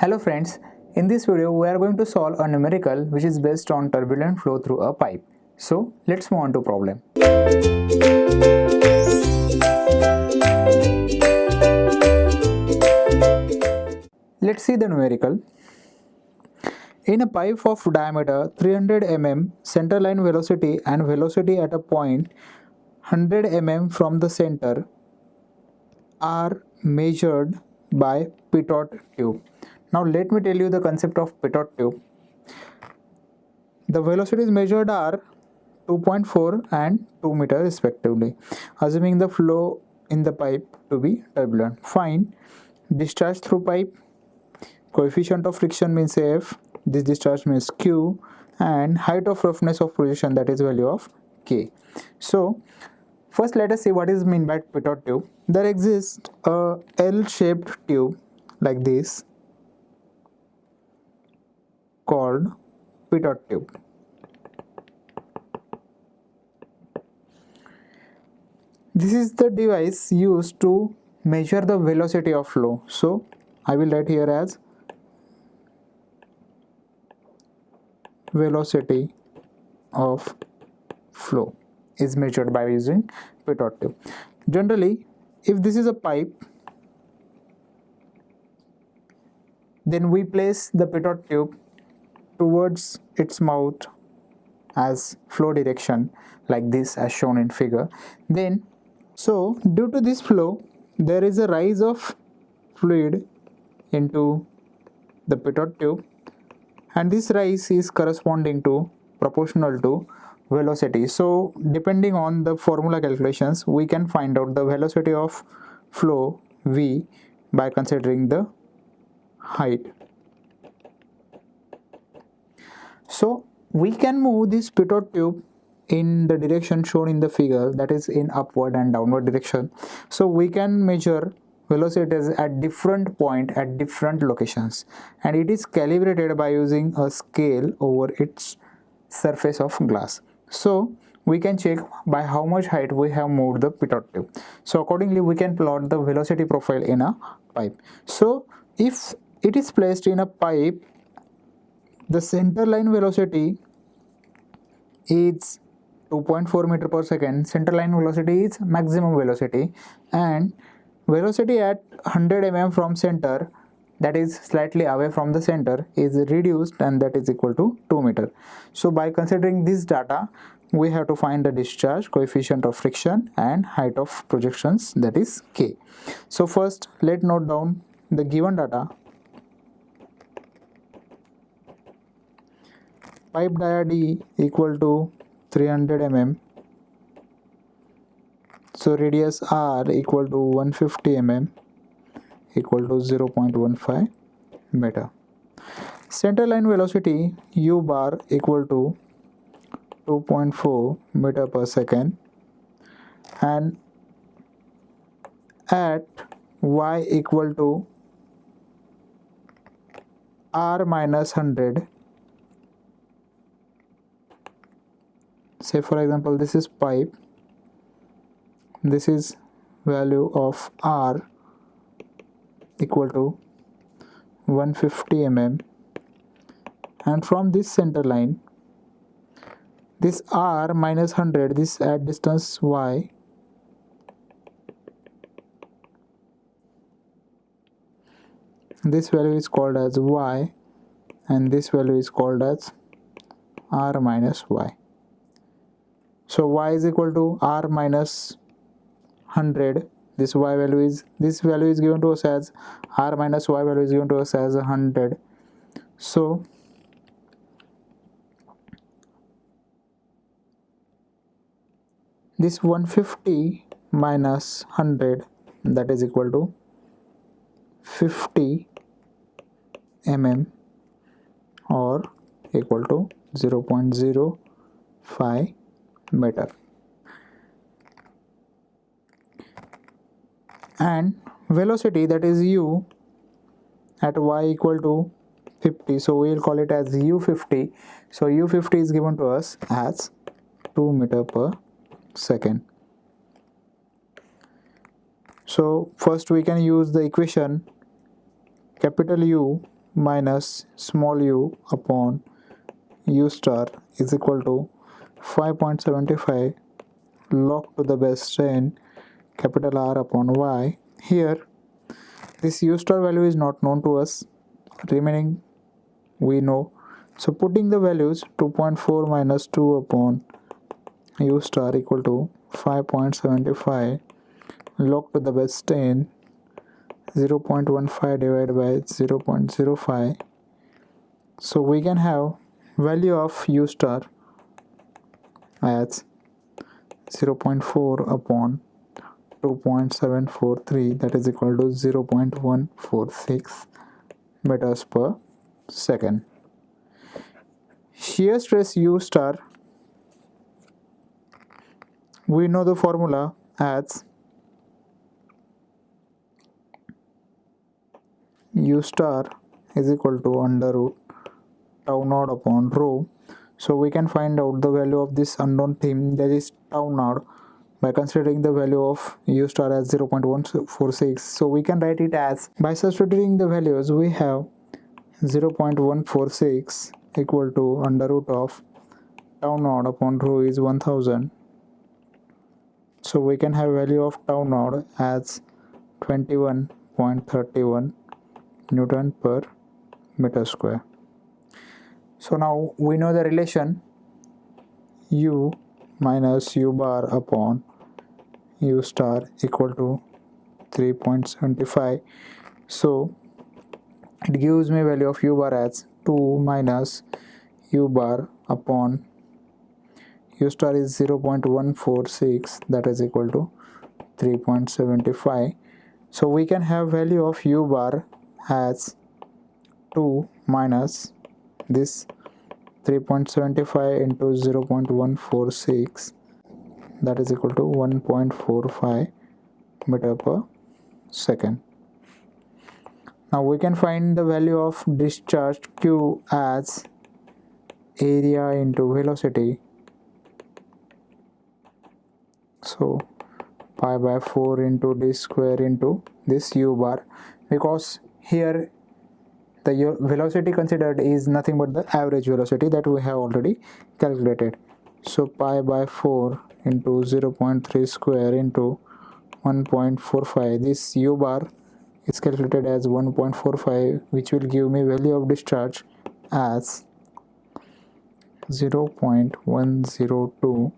Hello friends, in this video we are going to solve a numerical which is based on turbulent flow through a pipe. So let's move on to problem. Let's see the numerical. In a pipe of diameter 300 mm, center line velocity and velocity at a point 100 mm from the center are measured by Pitot Tube. Now let me tell you the concept of Pitot Tube. The velocities measured are 2.4 and 2 meter respectively, assuming the flow in the pipe to be turbulent. Find discharge through pipe, coefficient of friction means F, this discharge means Q, and height of roughness of projection, that is value of K. So first let us see what is meant by Pitot tube. There exists a L-shaped tube like this called Pitot tube. This is the device used to measure the velocity of flow. So I will write here as velocity of flow is measured by using Pitot tube. Generally, if this is a pipe, then we place the Pitot tube towards its mouth as flow direction like this as shown in figure. Then so due to this flow there is a rise of fluid into the Pitot tube, and this rise is corresponding to proportional to velocity. So depending on the formula calculations, we can find out the velocity of flow V by considering the height. So we can move this Pitot tube in the direction shown in the figure, that is in upward and downward direction. So we can measure velocities at different point at different locations, and it is calibrated by using a scale over its surface of glass. So we can check by how much height we have moved the Pitot tube. So accordingly we can plot the velocity profile in a pipe. So if it is placed in a pipe, the center line velocity is 2.4 meter per second. Center line velocity is maximum velocity, and velocity at 100 mm from center, that is slightly away from the center, is reduced, and that is equal to 2 meter. So by considering this data, we have to find the discharge, coefficient of friction, and height of projections, that is K. So first let's note down the given data. Pipe dia D equal to 300 mm. So radius R equal to 150 mm equal to 0.15 meter. Center line velocity U bar equal to 2.4 meter per second, and at Y equal to R minus 100. Say for example this is pipe, this is value of R equal to 150 mm, and from this center line, this R minus 100, this at distance Y, this value is called as Y, and this value is called as R minus Y. So Y is equal to R minus 100. This value is given to us as R minus Y value is given to us as 100. So this 150 minus 100, that is equal to 50 mm or equal to 0.05 meter. And velocity, that is U, at Y equal to 50, so we will call it as U50. So U50 is given to us as 2 meter per second. So first we can use the equation capital U minus small u upon u star is equal to 5.75 log to the base 10 capital R upon y. Here this u star value is not known to us, remaining we know. So putting the values 2.4 minus 2 upon u star equal to 5.75 log to the base 10 0.15 divided by 0.05. So we can have value of u star as 0.4 upon 2.743, that is equal to 0.146 meters per second. Shear stress u star, we know the formula as u star is equal to under root tau naught upon rho. So we can find out the value of this unknown thing, that is tau naught, by considering the value of u star as 0.146. So we can write it as, by substituting the values, we have 0.146 equal to under root of tau naught upon rho is 1000. So we can have value of tau naught as 21.31 Newton per meter square. So now we know the relation u minus u bar upon u star equal to 3.75. So it gives me value of u bar as 2 minus u bar upon u star is 0.146, that is equal to 3.75. So we can have value of u bar as 2 minus this 3.75 into 0.146, that is equal to 1.45 meter per second. Now we can find the value of discharge Q as area into velocity. So pi by 4 into d square into this u bar, because here the velocity considered is nothing but the average velocity that we have already calculated. So pi by 4 into 0.3 square into 1.45, this u bar is calculated as 1.45, which will give me value of discharge as 0.102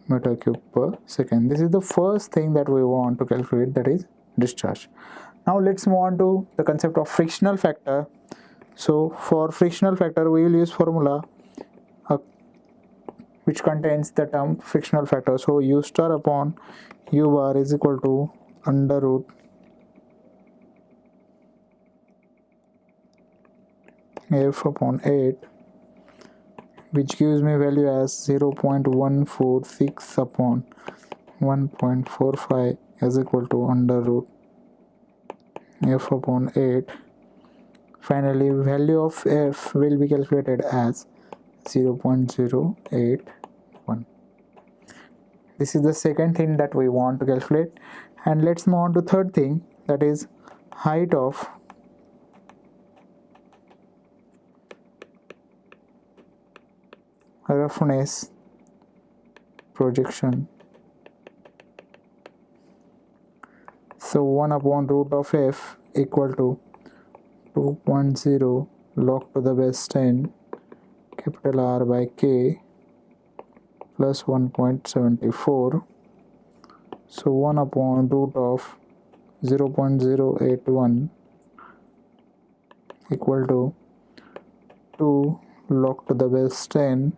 meter cube per second. This is the first thing that we want to calculate, that is discharge. Now let's move on to the concept of frictional factor. So for frictional factor we will use formula which contains the term frictional factor. So u star upon u bar is equal to under root f upon 8, which gives me value as 0.146 upon 1.45 is equal to under root f upon 8. Finally, value of f will be calculated as 0.081. This is the second thing that we want to calculate. And let's move on to third thing, that is height of roughness projection. So 1 upon root of f equal to 2.0 log to the base 10 capital R by K plus 1.74. So 1 upon root of 0.081 equal to 2 log to the base 10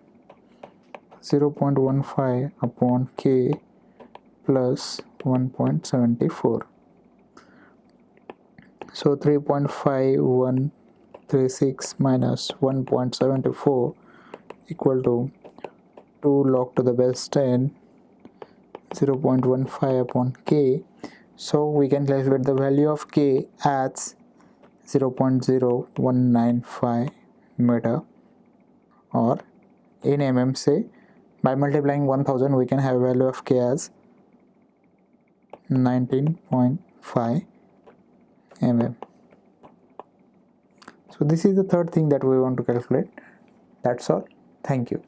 0.15 upon K plus 1.74. So 3.5136 minus 1.74 equal to 2 log to the base 10 0.15 upon K. So we can calculate the value of K as 0.0195 meter, or in mm say by multiplying 1000 we can have value of K as 19.5 mm. So this is the third thing that we want to calculate. That's all. Thank you.